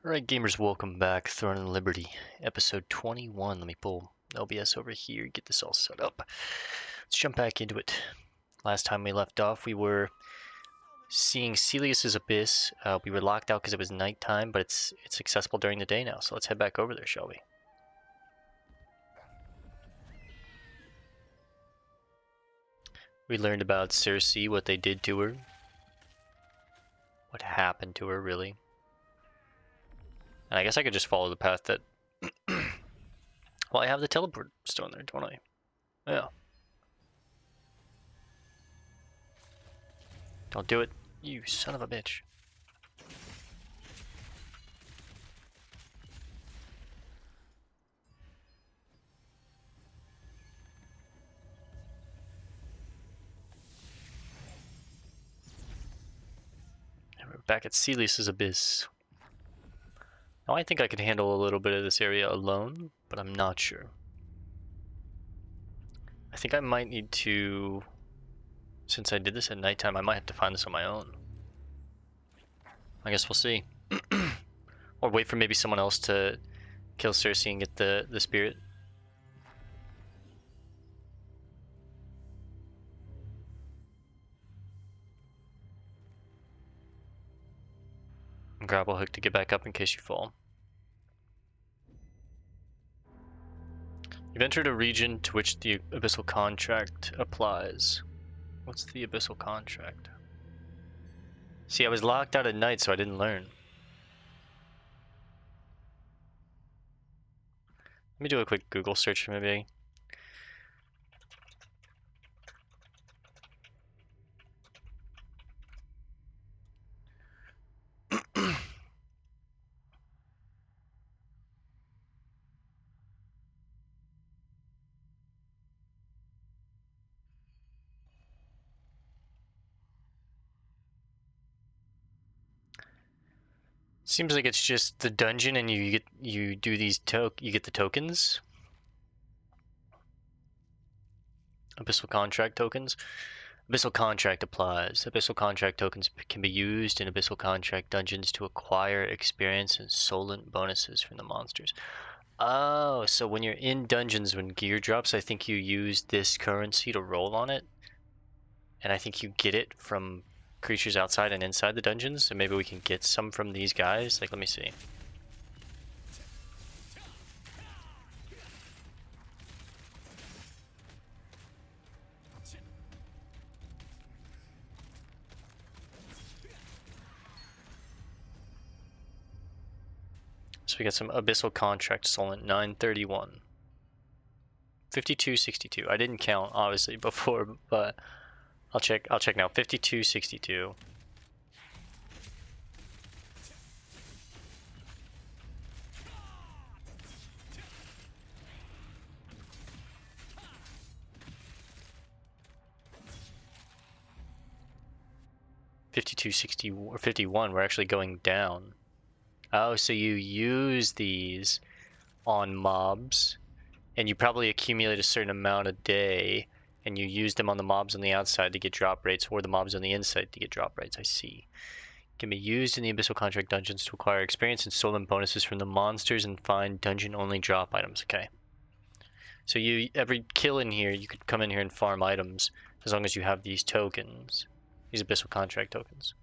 Alright gamers, welcome back. Throne and Liberty, episode 21. Let me pull LBS over here, get this all set up. Let's jump back into it. Last time we left off, we were seeing Syleus's Abyss. We were locked out because it was nighttime, but it's accessible during the day now, so let's head back over there, shall we? We learned about Circe, what they did to her. What happened to her, really. And I guess I could just follow the path that... Well, I have the teleport stone there, don't I? Yeah. Don't do it, you son of a bitch. And we're back at Syleus's Abyss. Now I think I could handle a little bit of this area alone, but I'm not sure. I think I might need to, since I did this at nighttime, I might have to find this on my own. I guess we'll see. Or wait for maybe someone else to kill Circe and get the spirit. And grapple hook to get back up in case you fall. You've entered a region to which the Abyssal Contract applies. What's the Abyssal Contract? See, I was locked out at night, so I didn't learn. Let me do a quick Google search, maybe. Seems like it's just the dungeon, and you do these you get the tokens. Abyssal Contract tokens. Abyssal Contract applies. Abyssal Contract tokens can be used in Abyssal Contract dungeons to acquire experience and solent bonuses from the monsters. Oh, so when you're in dungeons, when gear drops, I think you use this currency to roll on it. And I think you get it from creatures outside and inside the dungeons, so maybe we can get some from these guys. Like, let me see. So we got some Abyssal Contract Solent 931. 5262. I didn't count obviously before, but I'll check now. 5262. or 51, we're actually going down. Oh, so you use these on mobs, and you probably accumulate a certain amount a day, and you use them on the mobs on the outside to get drop rates, or the mobs on the inside to get drop rates. I see. Can be used in the Abyssal Contract dungeons to acquire experience and stolen bonuses from the monsters and find dungeon-only drop items. Okay. So every kill in here, you could come in here and farm items as long as you have these tokens, these Abyssal Contract tokens.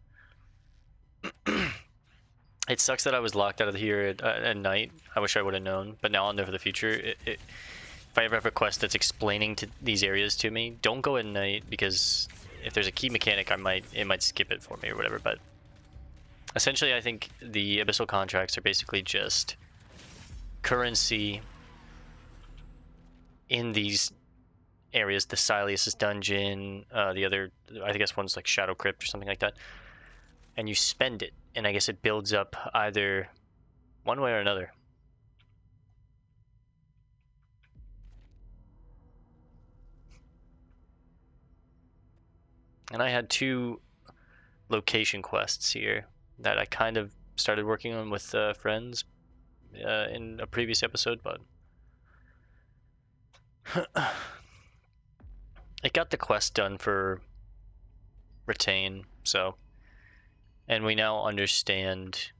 It sucks that I was locked out of here at night. I wish I would have known, but now I'll know for the future. If I ever have a quest that's explaining these areas to me, don't go at night, because if there's a key mechanic, it might skip it for me or whatever. But essentially, I think the Abyssal Contracts are basically just currency in these areas. The Syleus dungeon, the other, I guess one's like Shadow Crypt or something like that. And you spend it, and I guess it builds up either one way or another. And I had 2 location quests here that I kind of started working on with friends in a previous episode, but it got the quest done for Retain, so, and we now understand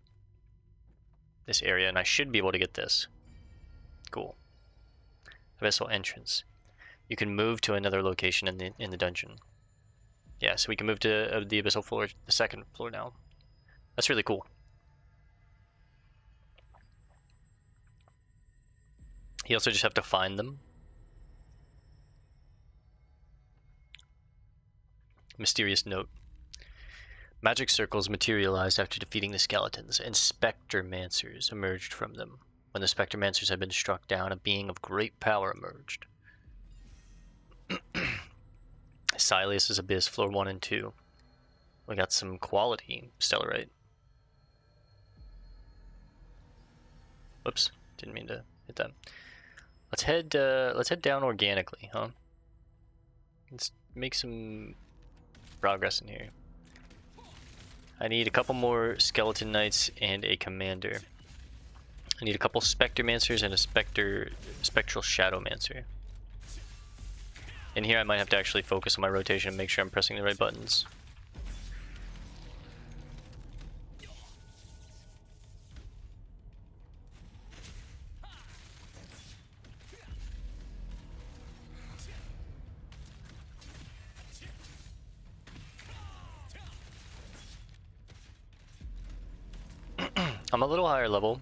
this area, and I should be able to get this. Cool. Abyssal entrance. You can move to another location in the dungeon. Yeah, so we can move to the abyssal floor, the second floor now. That's really cool. You also just have to find them. Mysterious note. Magic circles materialized after defeating the skeletons, and Spectre-mancers emerged from them. When the Spectre-mancers had been struck down, a being of great power emerged. Syleus' Abyss, floor 1 and 2. We got some quality stellarite. Whoops, didn't mean to hit that. Let's head down organically, huh? Let's make some progress in here. I need a couple more skeleton knights and a commander. I need a couple Spectre-mancers and a spectral Shadowmancer. In here I might have to actually focus on my rotation and make sure I'm pressing the right buttons. I'm a little higher level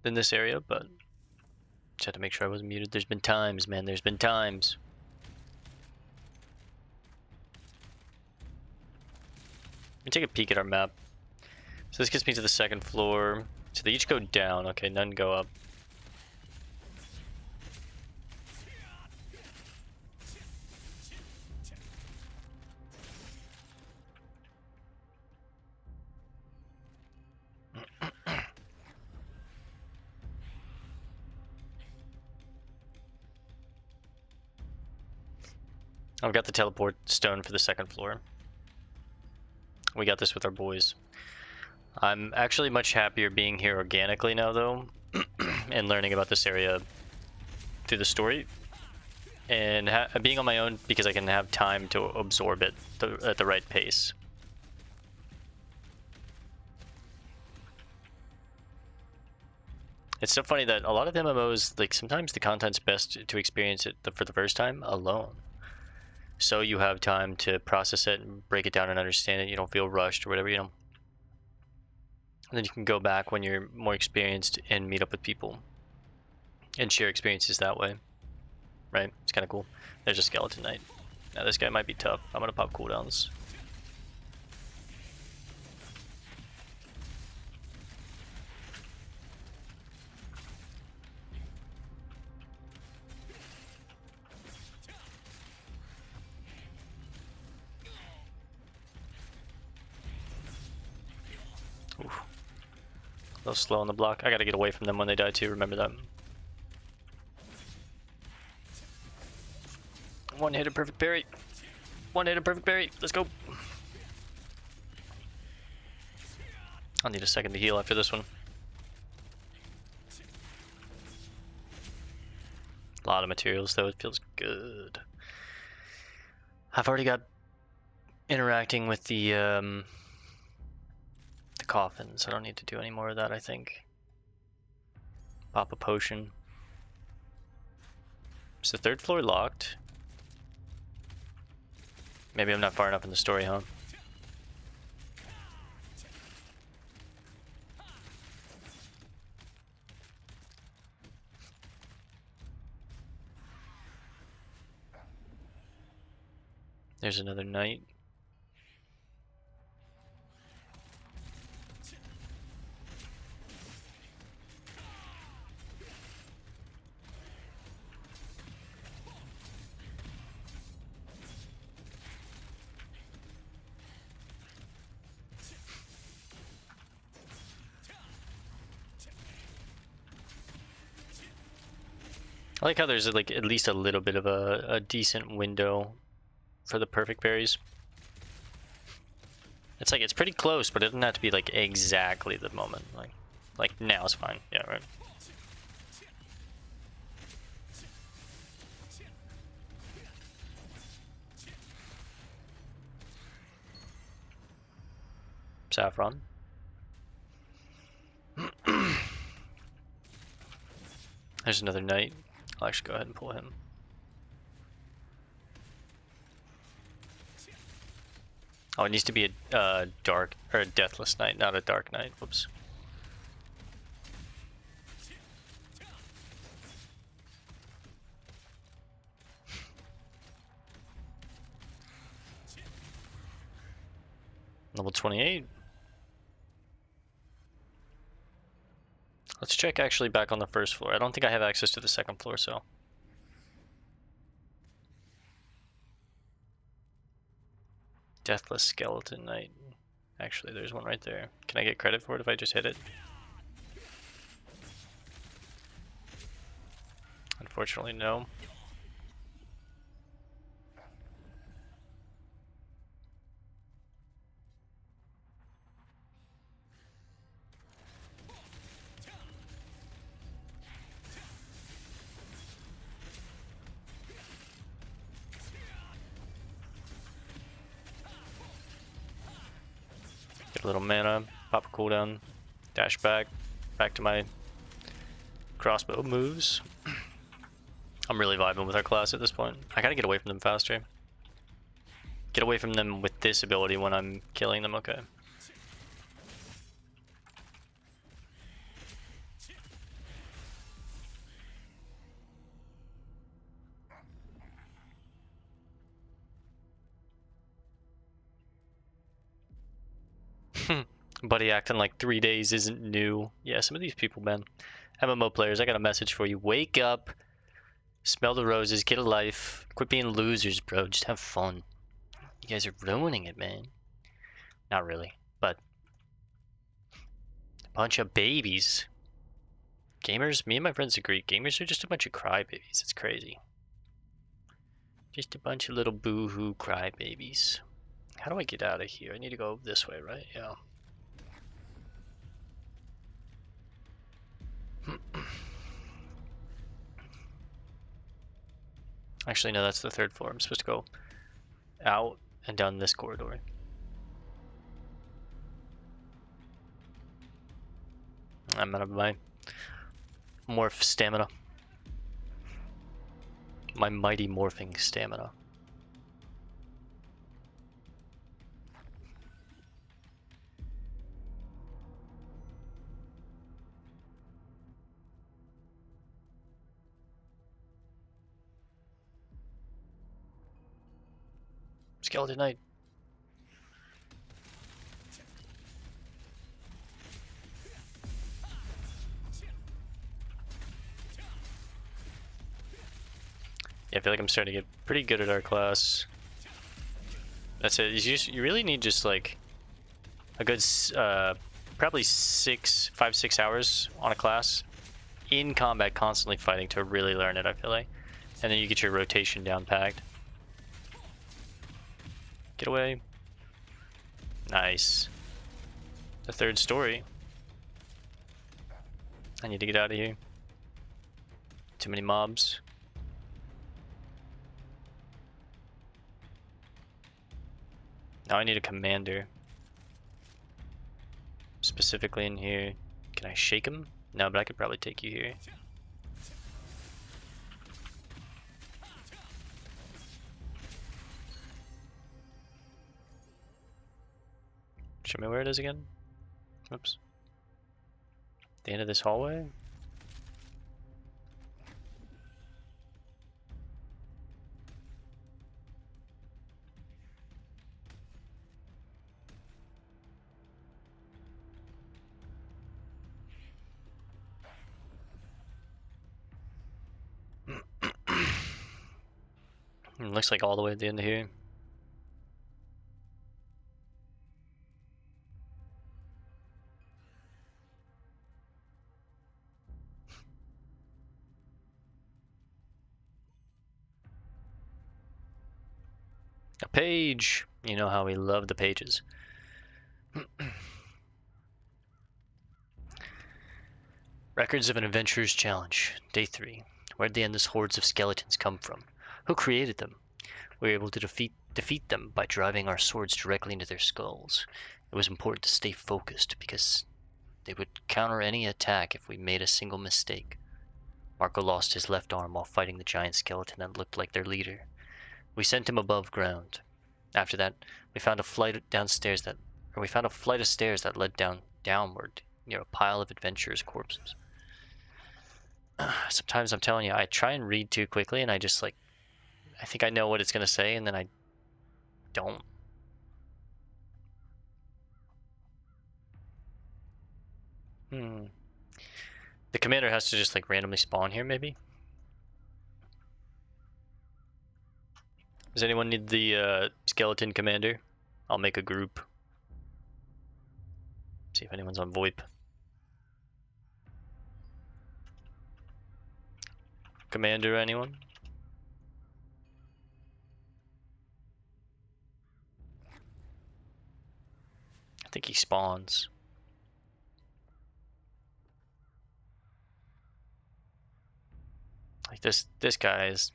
than this area, but just had to make sure I wasn't muted. There's been times, man, there's been times. Let me take a peek at our map. So this gets me to the second floor. So they each go down. Okay, none go up. I've got the teleport stone for the second floor. We got this with our boys. I'm actually much happier being here organically now, though, and learning about this area through the story, and being on my own because I can have time to absorb it at the right pace. It's so funny that a lot of MMOs, like, sometimes the content's best to experience it for the first time alone. So you have time to process it and break it down and understand it. You don't feel rushed or whatever, you know. And then you can go back when you're more experienced and meet up with people and share experiences that way. Right? It's kind of cool. There's a skeleton knight. Now this guy might be tough. I'm gonna pop cooldowns. Oof. A little slow on the block. I gotta get away from them when they die too, remember that. One hit a perfect parry. One hit a perfect parry. Let's go. I'll need a second to heal after this one. A lot of materials though, it feels good. I've already got interacting with the coffins. I don't need to do any more of that, I think. Pop a potion. Is the third floor locked? Maybe I'm not far enough in the story, huh? There's another knight. I like how there's like at least a little bit of a decent window for the perfect berries. It's like it's pretty close, but it doesn't have to be like exactly the moment. Like now is fine. Yeah, right. Saffron. There's another knight. I'll actually go ahead and pull him. Oh, it needs to be a dark or a deathless knight, not a dark knight. Whoops. Level 28. Let's check actually back on the first floor. I don't think I have access to the second floor, so. Deathless skeleton knight. Actually, there's one right there. Can I get credit for it if I just hit it? Unfortunately, no. Get a little mana, pop a cooldown, dash back to my crossbow moves. I'm really vibing with our class at this point. I gotta get away from them faster. Get away from them with this ability when I'm killing them, okay. Buddy acting like 3 days isn't new. Yeah, some of these people, man. MMO players, I got a message for you. Wake up, smell the roses, get a life. Quit being losers, bro. Just have fun. You guys are ruining it, man. Not really, but a bunch of babies. Gamers, me and my friends agree, gamers are just a bunch of crybabies. It's crazy. Just a bunch of little boo-hoo crybabies. How do I get out of here? I need to go this way, right? Yeah. Actually, no, that's the third floor. I'm supposed to go out and down this corridor. I'm out of my morph stamina. My mighty morphing stamina. Skeleton Knight. Yeah, I feel like I'm starting to get pretty good at our class. That's it. You really need just like a good, probably 5-6 hours on a class in combat, constantly fighting to really learn it, I feel like. And then you get your rotation down packed. Get away. Nice. The third story. I need to get out of here. Too many mobs. Now I need a commander. Specifically in here. Can I shake him? No, but I could probably take you here. Show me where it is again. Oops. The end of this hallway? It looks like all the way at the end of here. A page! You know how we love the pages. Records of an Adventurer's Challenge, Day 3. Where'd the endless hordes of skeletons come from? Who created them? We were able to defeat them by driving our swords directly into their skulls. It was important to stay focused because they would counter any attack if we made a single mistake. Marco lost his left arm while fighting the giant skeleton that looked like their leader. We sent him above ground. After that, we found a flight of stairs that led downward near a pile of adventurers' corpses. Sometimes I'm telling you, I try and read too quickly, and I just like, I think I know what it's gonna say, and then I don't. The commander has to just like randomly spawn here, maybe? Does anyone need the skeleton commander? I'll make a group. See if anyone's on VoIP. Commander, anyone? I think he spawns. Like this guy is,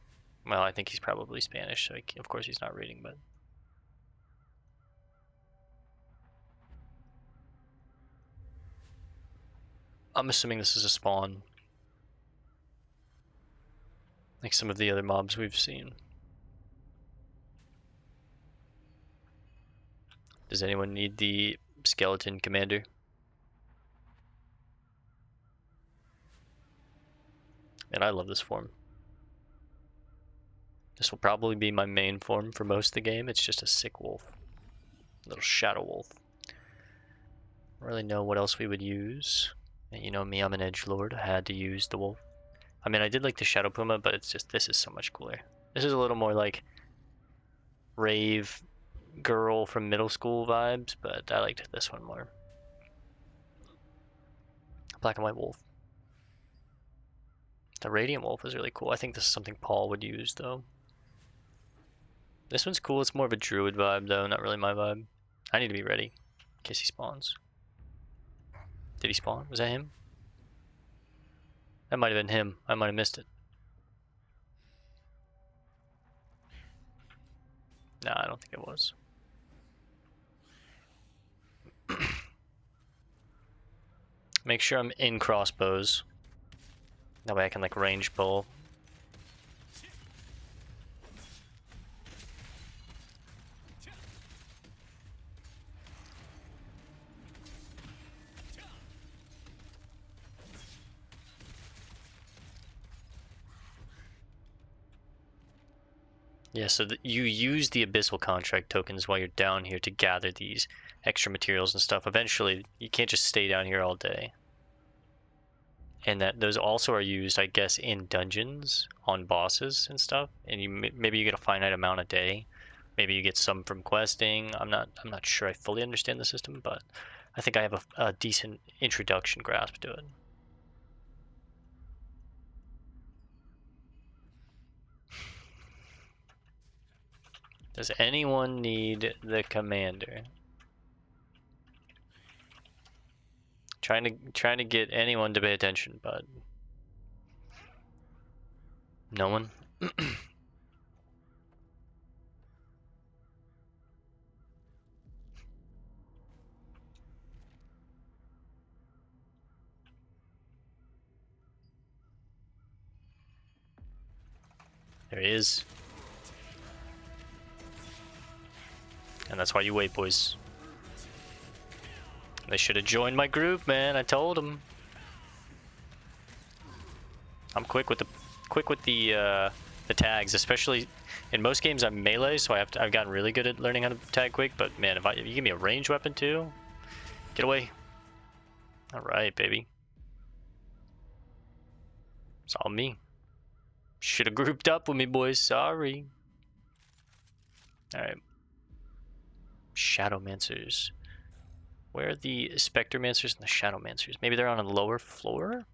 well, I think he's probably Spanish, so of course he's not reading, but I'm assuming this is a spawn, like some of the other mobs we've seen. Does anyone need the skeleton commander? And I love this form. This will probably be my main form for most of the game. It's just a sick wolf. Little shadow wolf. Don't really know what else we would use. And you know me, I'm an edgelord. I had to use the wolf. I mean, I did like the shadow puma, but it's just, this is so much cooler. This is a little more like rave girl from middle school vibes, but I liked this one more. Black and white wolf. The radiant wolf is really cool. I think this is something Paul would use, though. This one's cool. It's more of a druid vibe, though. Not really my vibe. I need to be ready in case he spawns. Did he spawn? Was that him? That might have been him. I might have missed it. No, I don't think it was. Make sure I'm in crossbows. That way I can like range pull. Yeah, so you use the abyssal contract tokens while you're down here to gather these extra materials and stuff. Eventually, you can't just stay down here all day. And that those also are used, I guess, in dungeons on bosses and stuff. And you maybe you get a finite amount a day. Maybe you get some from questing. I'm not sure I fully understand the system, but I think I have a decent introduction grasp to it. Does anyone need the commander? Trying to get anyone to pay attention, but no one. There he is. And that's why you wait, boys. They should have joined my group, man. I told them. I'm quick with the tags, especially in most games I'm melee, so I've gotten really good at learning how to tag quick. But man, if you give me a ranged weapon too, get away. All right, baby. It's all me. Should have grouped up with me, boys. Sorry. All right. Shadowmancers. Where are the Spectromancers and the Shadowmancers? Maybe they're on a lower floor?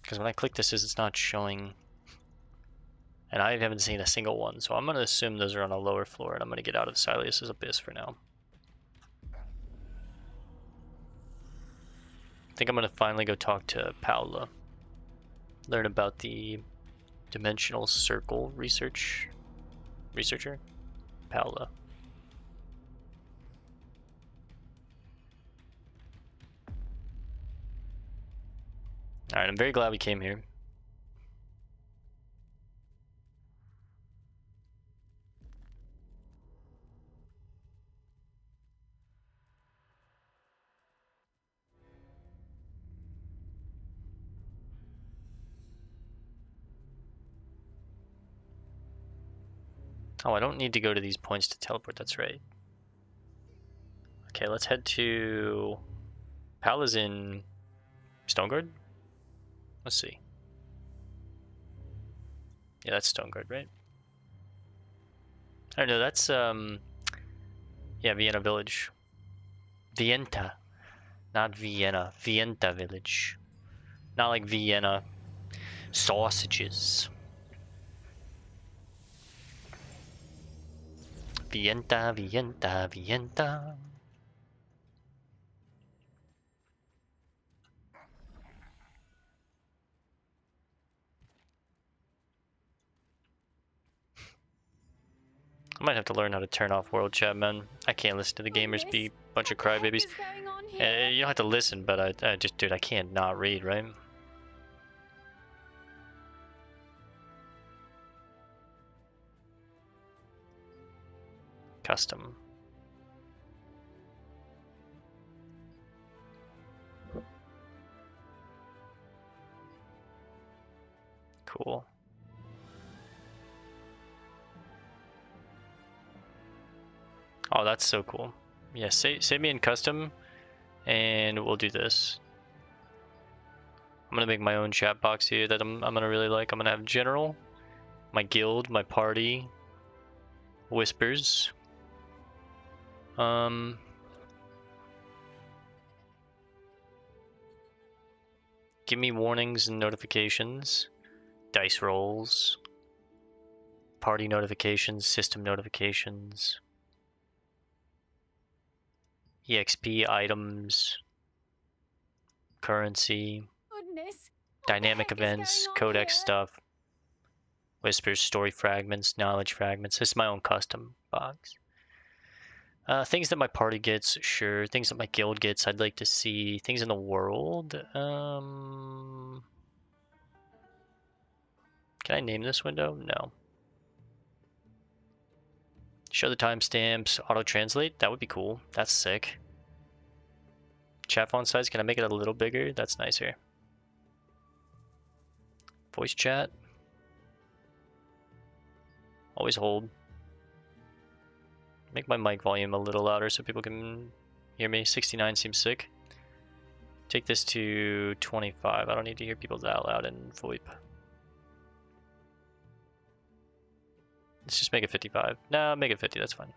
Because when I click this, it's not showing. And I haven't seen a single one, so I'm going to assume those are on a lower floor, and I'm going to get out of Syleus' abyss for now. I think I'm going to finally go talk to Paula. Learn about the dimensional circle researcher. Paula. Alright, I'm very glad we came here. Oh, I don't need to go to these points to teleport, that's right. Okay, let's head to... Pala's in Stoneguard? Let's see. Yeah, that's Stoneguard, right? Oh no, that's yeah, Vienna Village. Vienta. Not Vienna. Vienta Village. Not like Vienna. Sausages. Vienta, Vienta, Vienta. I might have to learn how to turn off world chat, man. I can't listen to the gamers be a bunch of crybabies. You don't have to listen, but I just, dude, I can't not read, right? Custom. Cool. Oh, that's so cool. Yeah, save me in custom, and we'll do this. I'm gonna make my own chat box here that I'm gonna really like. I'm gonna have general, my guild, my party, whispers. Give me warnings and notifications, dice rolls, party notifications, system notifications, EXP items, currency, dynamic events, codex stuff, whispers, story fragments, knowledge fragments. This is my own custom box. Things that my party gets, sure. Things that my guild gets, I'd like to see. Things in the world. Can I name this window? No. Show the timestamps, auto-translate. That would be cool. That's sick. Chat font size, can I make it a little bigger? That's nicer. Voice chat. Always hold. Make my mic volume a little louder so people can hear me. 69 seems sick. Take this to 25. I don't need to hear people that loud in VoIP. Let's just make it 55. No, make it 50. That's fine.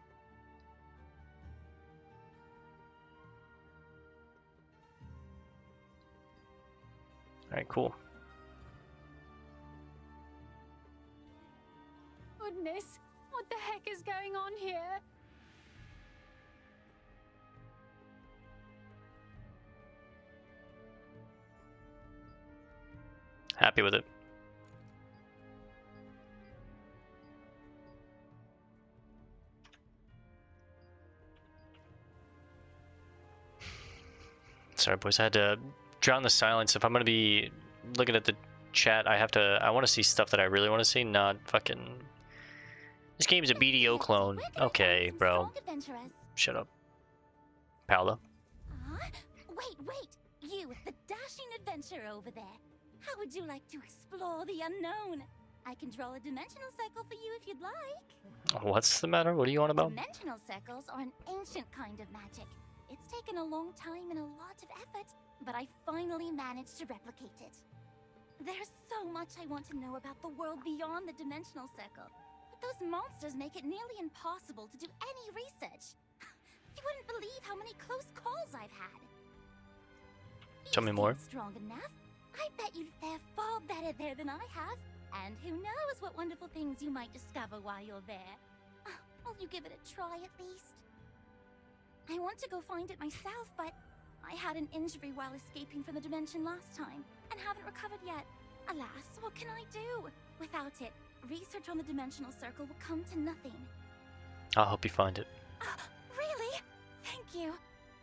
Alright, cool. Goodness, what the heck is going on here? Happy with it. Sorry, boys. I had to drown the silence. If I'm gonna be looking at the chat, I want to see stuff that I really want to see, not fucking... This game's a BDO clone. Okay, bro. Shut up. Paula. Wait. You, the dashing adventurer over there. How would you like to explore the unknown? I can draw a dimensional circle for you if you'd like. What's the matter? What are you on about? Dimensional circles are an ancient kind of magic. It's taken a long time and a lot of effort, but I finally managed to replicate it. There's so much I want to know about the world beyond the dimensional circle, but those monsters make it nearly impossible to do any research. You wouldn't believe how many close calls I've had. Tell me more. Strong enough? I bet you'd fare far better there than I have. And who knows what wonderful things you might discover while you're there. Will you give it a try at least? I want to go find it myself, but I had an injury while escaping from the dimension last time, and haven't recovered yet. Alas, what can I do? Without it, research on the dimensional circle will come to nothing. I'll help you find it. Really? Thank you.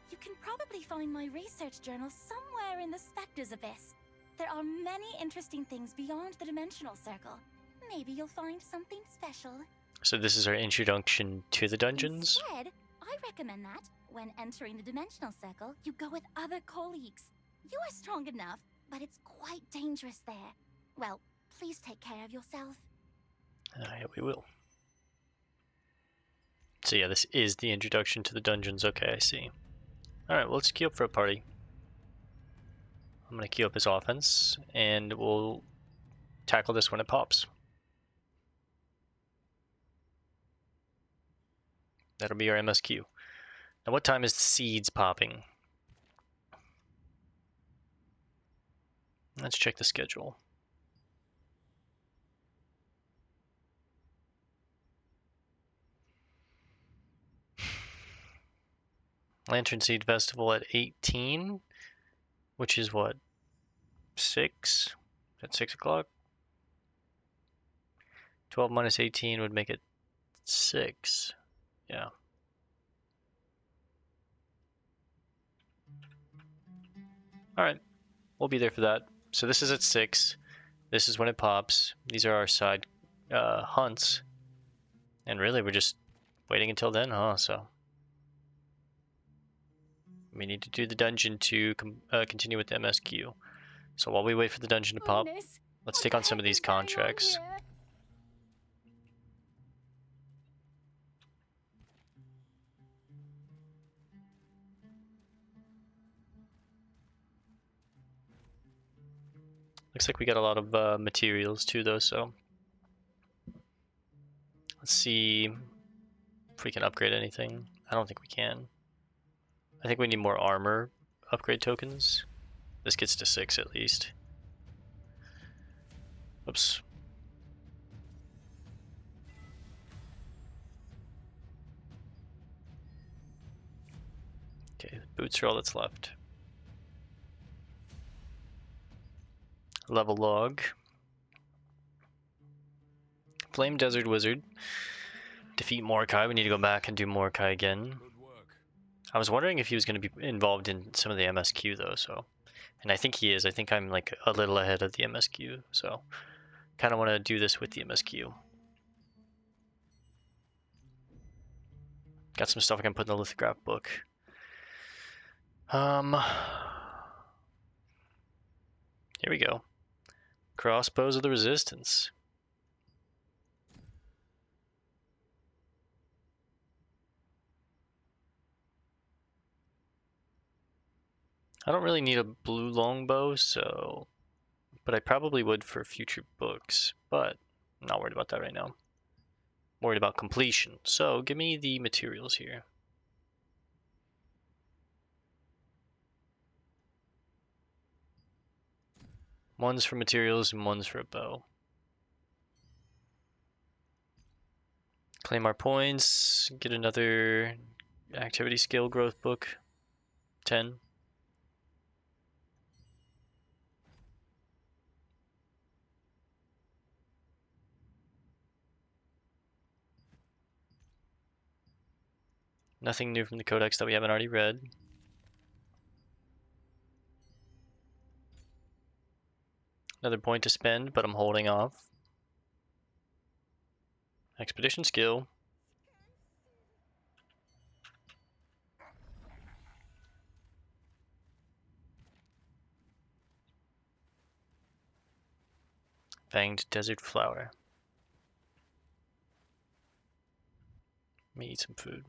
You can probably find my research journal somewhere in the Spectre's abyss. There are many interesting things beyond the dimensional circle. Maybe you'll find something special. So this is our introduction to the dungeons? Instead, I recommend that, when entering the dimensional circle, you go with other colleagues. You are strong enough, but it's quite dangerous there. Well, please take care of yourself. Yeah, we will. So yeah, this is the introduction to the dungeons. Okay, I see. Alright, well, let's queue up for a party. I'm going to queue up his offense, and we'll tackle this when it pops. That'll be our MSQ. Now, what time is the seeds popping? Let's check the schedule. Lantern Seed Festival at 18, which is what? 6? At 6 o'clock? 12 minus 18 would make it 6. Yeah. Alright, we'll be there for that. So this is at 6. This is when it pops. These are our side hunts. And really, we're just waiting until then, huh? So we need to do the dungeon to continue with the MSQ. So while we wait for the dungeon to pop, Goodness, let's what take the on some of heck these is going on contracts. here? Looks like we got a lot of materials too, though, so let's see if we can upgrade anything. I don't think we can. I think we need more armor upgrade tokens. This gets to 6 at least. Oops. Okay, boots are all that's left. Level log. Flame Desert Wizard. Defeat Mordecai. We need to go back and do Mordecai again. I was wondering if he was going to be involved in some of the MSQ though, so. And I think he is. I think I'm like a little ahead of the MSQ, so kind of want to do this with the MSQ. Got some stuff I can put in the lithograph book. Here we go. Crossbows of the Resistance. I don't really need a blue longbow, so, but I probably would for future books, but I'm not worried about that right now. I'm worried about completion. So give me the materials here. One's for materials and one's for a bow. Claim our points, get another activity skill growth book, 10. Nothing new from the codex that we haven't already read. Another point to spend, but I'm holding off. Expedition skill. Fanged desert flower. Let me eat some food.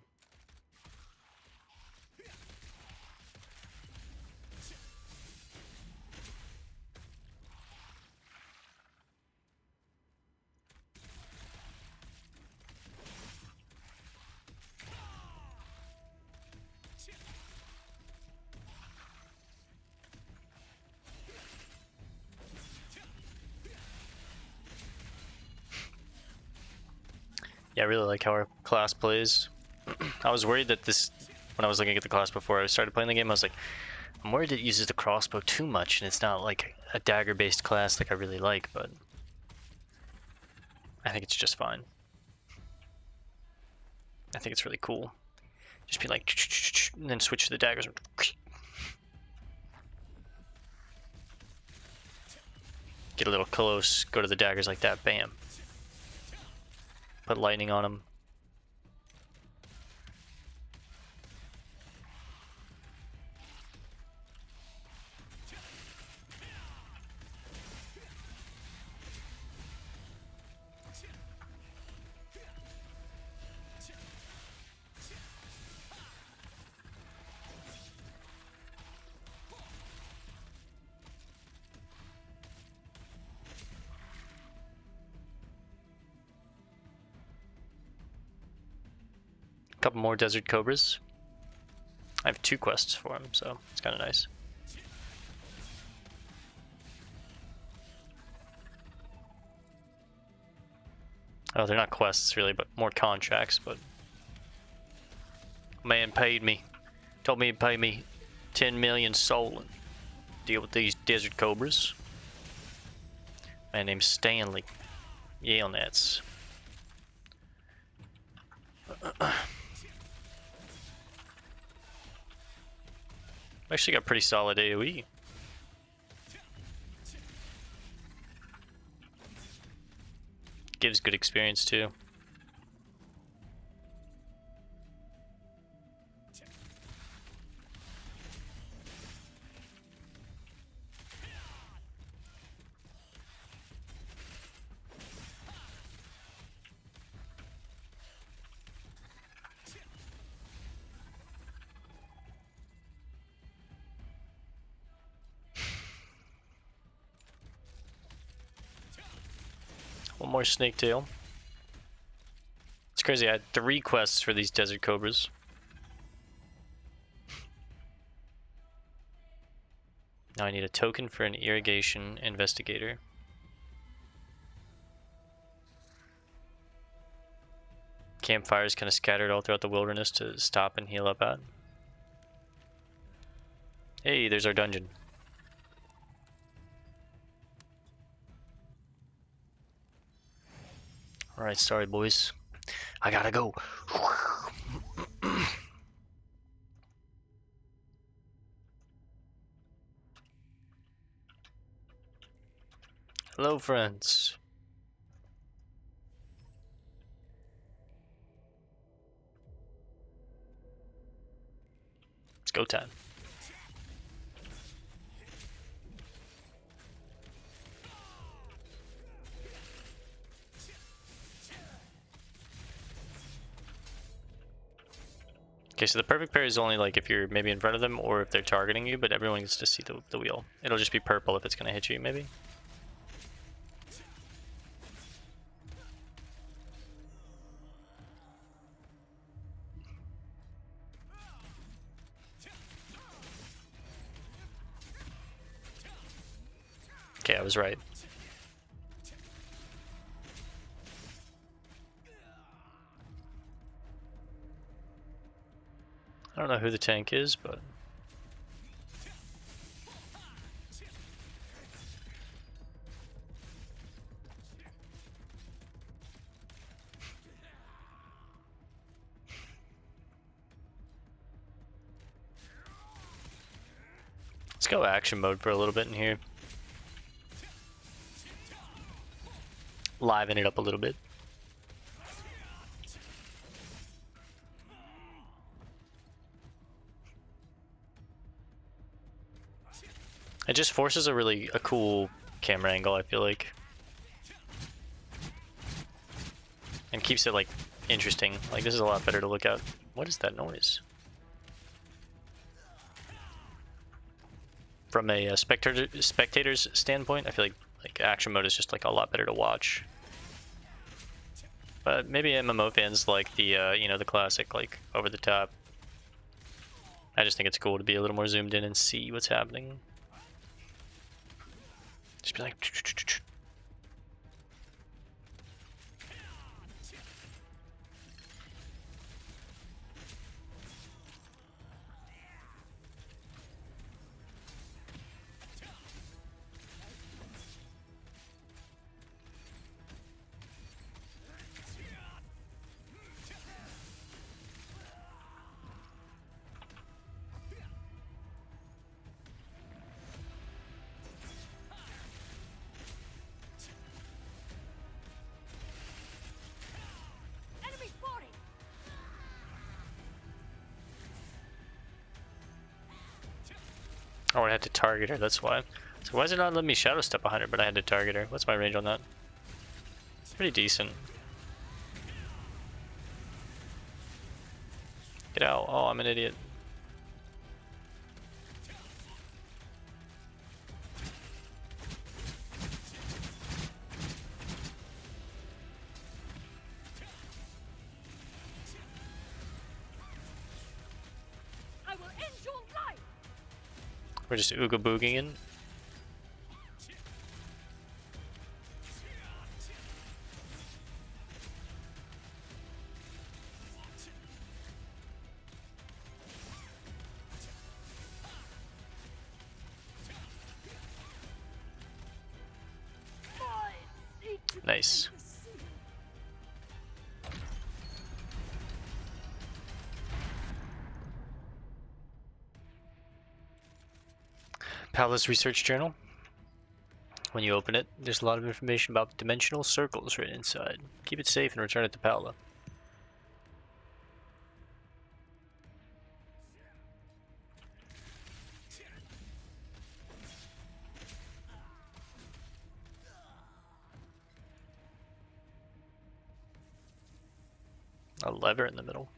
Yeah, I really like how our class plays. I was worried that this, when I was looking at the class before I started playing the game, I was like, I'm worried it uses the crossbow too much and it's not like a dagger-based class like I really like, but I think it's just fine. I think it's really cool. Just be like, and then switch to the daggers. Get a little close, go to the daggers like that, bam. Put lightning on them. couple more desert cobras. I have 2 quests for him, so it's kind of nice. Oh, they're not quests really, but more contracts. But man paid me, told me he'd pay me 10 million soul and deal with these desert cobras. Man named Stanley. Yale Nets. Actually got pretty solid AoE. Gives good experience too. One more snake tail. It's crazy, I had 3 quests for these desert cobras. Now I need a token for an irrigation investigator. Campfires kind of scattered all throughout the wilderness to stop and heal up at. Hey, there's our dungeon. Alright, sorry boys. I gotta go. Hello, friends. It's go time. Okay, so the perfect pair is only like if you're maybe in front of them or if they're targeting you, but everyone gets to see the wheel. It'll just be purple if it's gonna hit you, maybe. Okay, I was right. I don't know who the tank is, but... let's go action mode for a little bit in here. Liven it up a little bit. It just forces a cool camera angle, I feel like. And keeps it like interesting. Like this is a lot better to look at. What is that noise? From a spectator's standpoint, I feel like action mode is just like a lot better to watch. But maybe MMO fans like the you know, the classic like over the top. I just think it's cool to be a little more zoomed in and see what's happening. Just be like. Oh, I had to target her, that's why. So why is it not letting me shadow step 100, but I had to target her? What's my range on that? It's pretty decent. Get out. Oh, I'm an idiot. We're just ooga boogieing. Nice. Palace Research Journal. When you open it, there's a lot of information about dimensional circles written inside. Keep it safe and return it to Paola. A lever in the middle.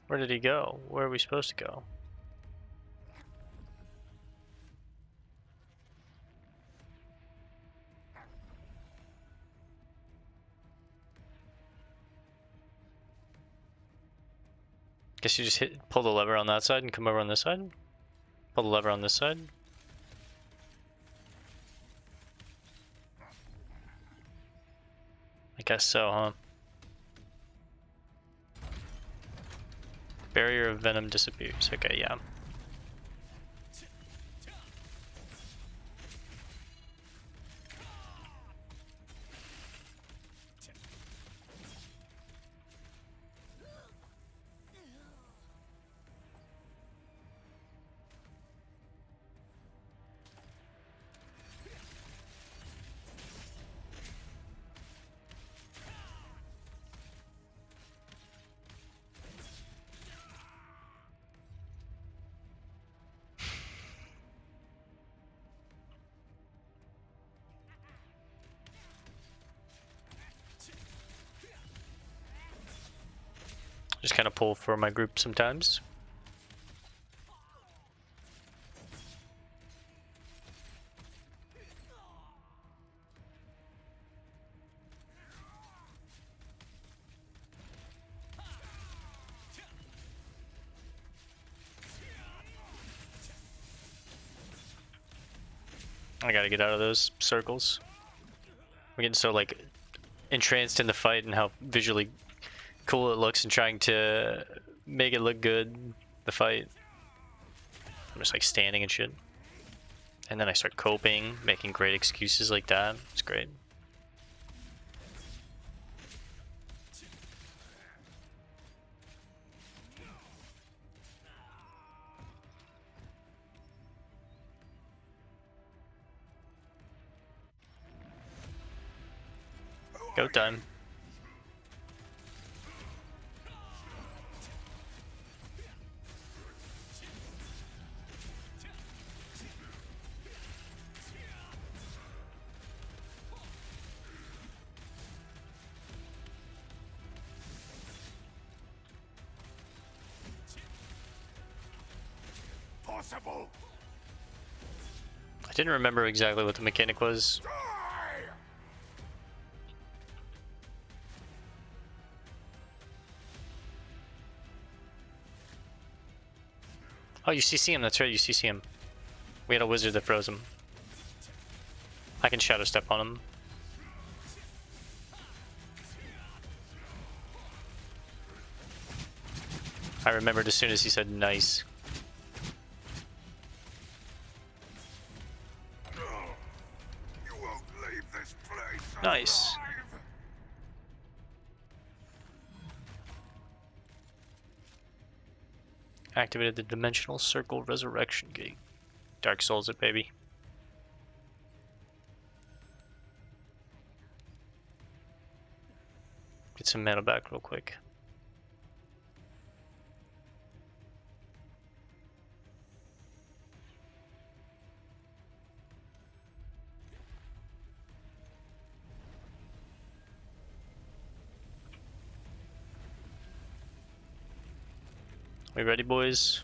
Where did he go? Where are we supposed to go? Guess you just pull the lever on that side and come over on this side? Pull the lever on this side? I guess so, huh? Barrier of venom disappears. Okay, yeah. Just kind of pull for my group sometimes. I gotta get out of those circles. We're getting so like entranced in the fight and how visually cool it looks and trying to make it look good, the fight. I'm just like standing and shit. And then I start coping, making great excuses like that. It's great. Go time. Possible. I didn't remember exactly what the mechanic was. Oh, you CC him, that's right, you CC him. We had a wizard that froze him. I can shadow step on him. I remembered as soon as he said nice. You won't leave this place Nice. alive. Activated the Dimensional Circle Resurrection Gate. Dark Souls it, baby. Get some mana back real quick. We ready, boys?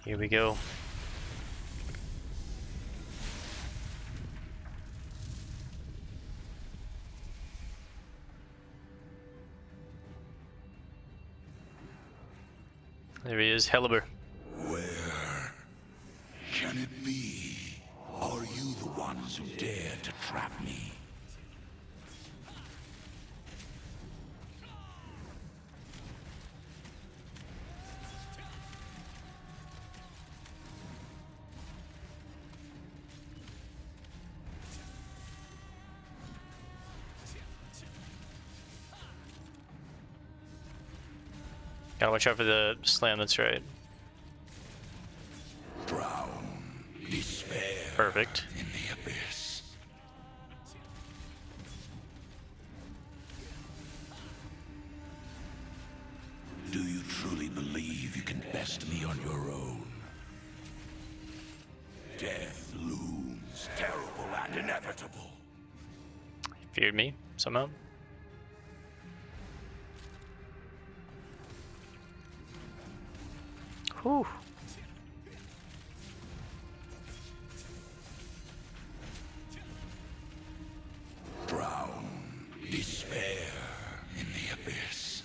Here we go. There he is, Heliber. Where can it be? Are you the ones who dared to trap me? Gotta watch out for the slam, that's right. Drown, despair Perfect. in the abyss. Do you truly believe you can best me on your own? Death looms terrible and inevitable. Feared me, somehow. Whew. Drown, despair in the abyss.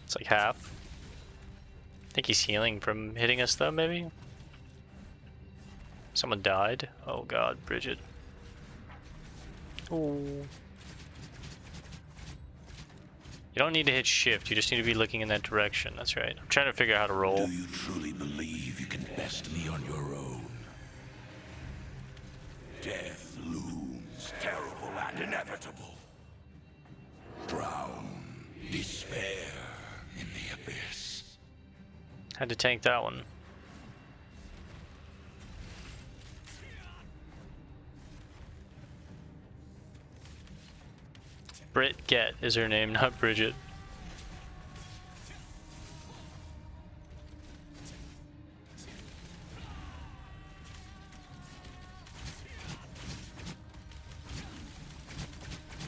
It's like half. I think he's healing from hitting us though, maybe? Someone died. Oh god, Bridget. Ooh. You don't need to hit shift, you just need to be looking in that direction, that's right. I'm trying to figure out how to roll. Do you truly believe you can best me on your own? Death looms terrible and inevitable. Drown, despair in the abyss. Had to tank that one. Brit Get is her name, not Bridget.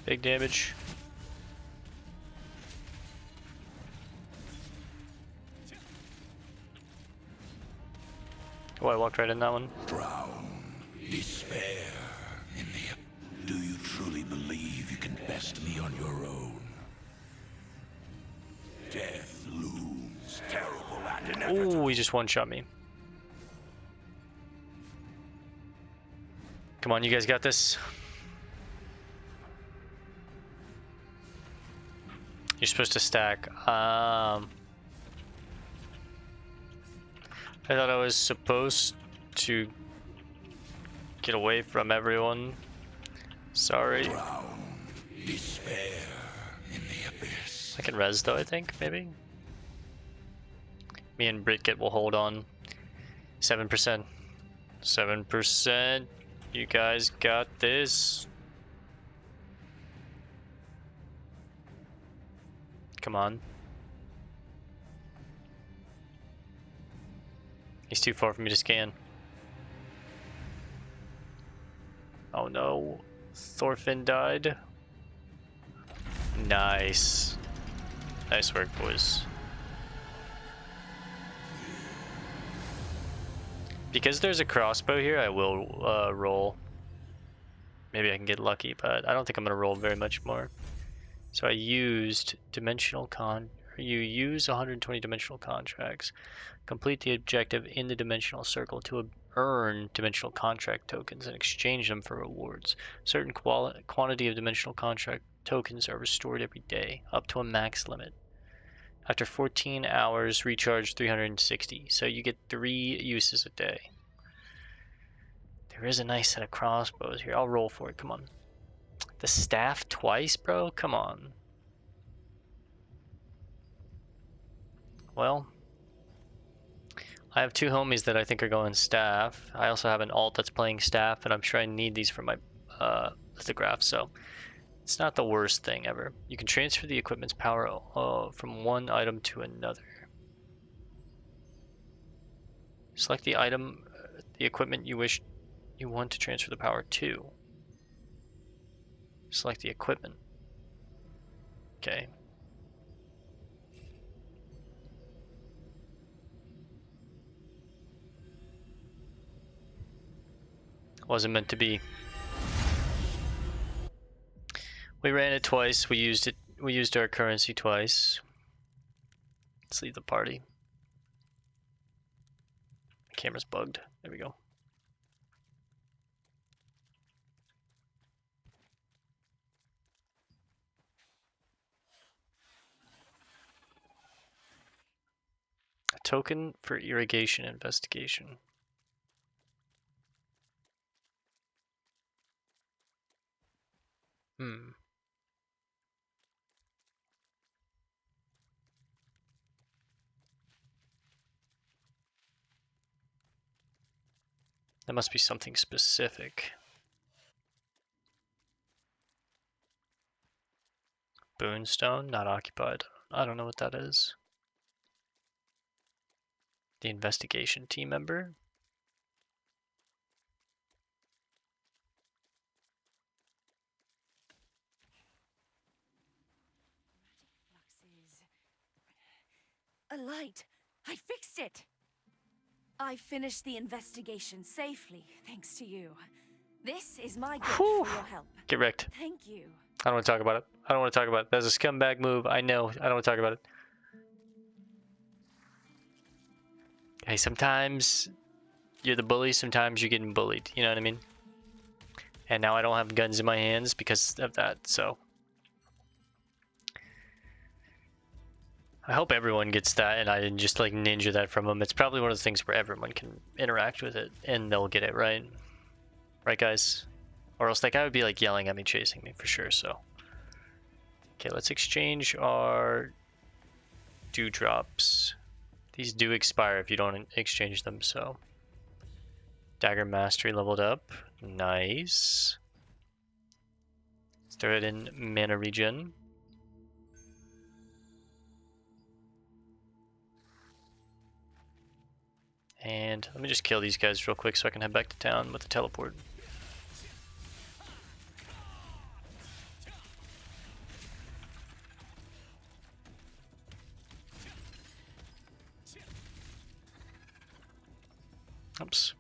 Big damage. Oh, I walked right in that one. Drown, despair in the... Do you truly believe you can best me on your own? Death looms terrible and inevitable. Ooh, he just one-shot me. Come on, you guys got this. You're supposed to stack. I thought I was supposed to get away from everyone. Sorry. Drown, despair in the abyss. I can res though, I think, maybe? Me and Britget will hold on. 7%. 7%. You guys got this. Come on. He's too far for me to scan. Oh no. Thorfinn died. Nice. Nice work, boys. Because there's a crossbow here, I will roll. Maybe I can get lucky, but I don't think I'm gonna roll very much more. So I used you use 120 dimensional contracts. Complete the objective in the dimensional circle to earn dimensional contract tokens and exchange them for rewards. Certain quantity of dimensional contract tokens are restored every day, up to a max limit. After 14 hours, recharge 360. So you get 3 uses a day. There is a nice set of crossbows here. I'll roll for it. Come on. The staff twice, bro? Come on. Well, I have 2 homies that I think are going staff. I also have an alt that's playing staff, and I'm sure I need these for my lithograph, so it's not the worst thing ever. You can transfer the equipment's power from one item to another. Select the item, the equipment you want to transfer the power to. Select the equipment. Okay. Wasn't meant to be. We ran it twice. We used it. We used our currency twice. Let's leave the party. My camera's bugged. There we go. A token for irrigation investigation. That must be something specific. Boonstone, not occupied. I don't know what that is. The investigation team member? A light! I fixed it! I finished the investigation safely, thanks to you. This is my gift for your help. Get wrecked. Thank you. I don't want to talk about it. I don't want to talk about it. That's a scumbag move. I know. I don't want to talk about it. Hey, sometimes you're the bully, sometimes you're getting bullied. You know what I mean? And now I don't have guns in my hands because of that, so. I hope everyone gets that and I didn't just like ninja that from them. It's probably one of the things where everyone can interact with it and they'll get it right. Right, guys? Or else that guy would be like yelling at me, chasing me for sure, so. Okay, let's exchange our dewdrops. These do expire if you don't exchange them, so. Dagger Mastery leveled up. Nice. Let's throw it in mana regen. And let me just kill these guys real quick so I can head back to town with the teleport. Oops.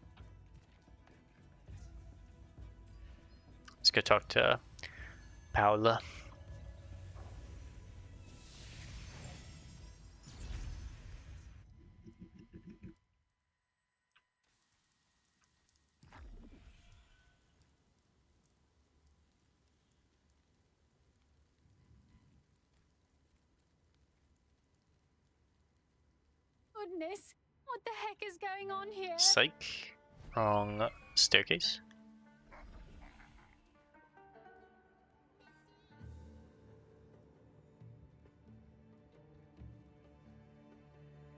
Let's go talk to Paula. Goodness, what the heck is going on here? Psych. Wrong staircase.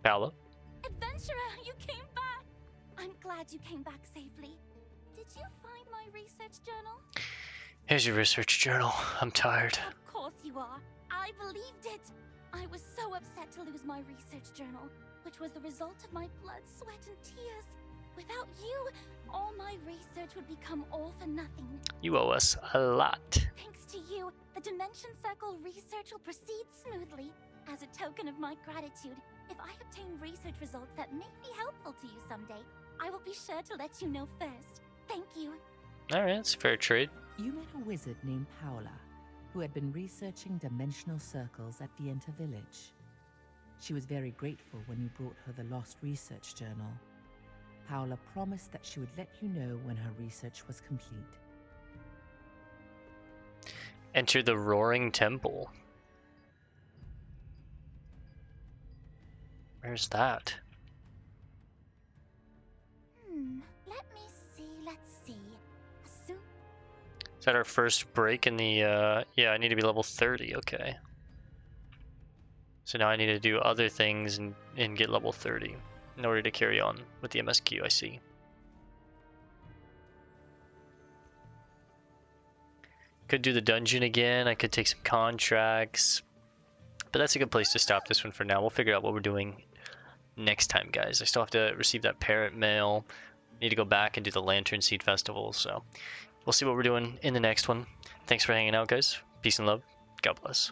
Paula. Adventurer, you came back! I'm glad you came back safely. Did you find my research journal? Here's your research journal. I'm tired. Of course you are. I believed it. I was so upset to lose my research journal, which was the result of my blood, sweat, and tears. Without you, all my research would become all for nothing. You owe us a lot. Thanks to you, the Dimension Circle research will proceed smoothly. As a token of my gratitude, if I obtain research results that may be helpful to you someday, I will be sure to let you know first. Thank you. Alright, it's fair trade. You met a wizard named Paula, who had been researching dimensional circles at the Enter Village. She was very grateful when you brought her the lost research journal. Paula promised that she would let you know when her research was complete. Enter the Roaring Temple. Where's that? Let me see, let's see. Is that our first break in the, yeah, I need to be level 30, okay. So now I need to do other things and get level 30. in order to carry on with the MSQ, I see. Could do the dungeon again, I could take some contracts. But that's a good place to stop this one for now. We'll figure out what we're doing next time, guys. I still have to receive that parrot mail. Need to go back and do the Lantern Seed Festival, so we'll see what we're doing in the next one. Thanks for hanging out, guys. Peace and love. God bless.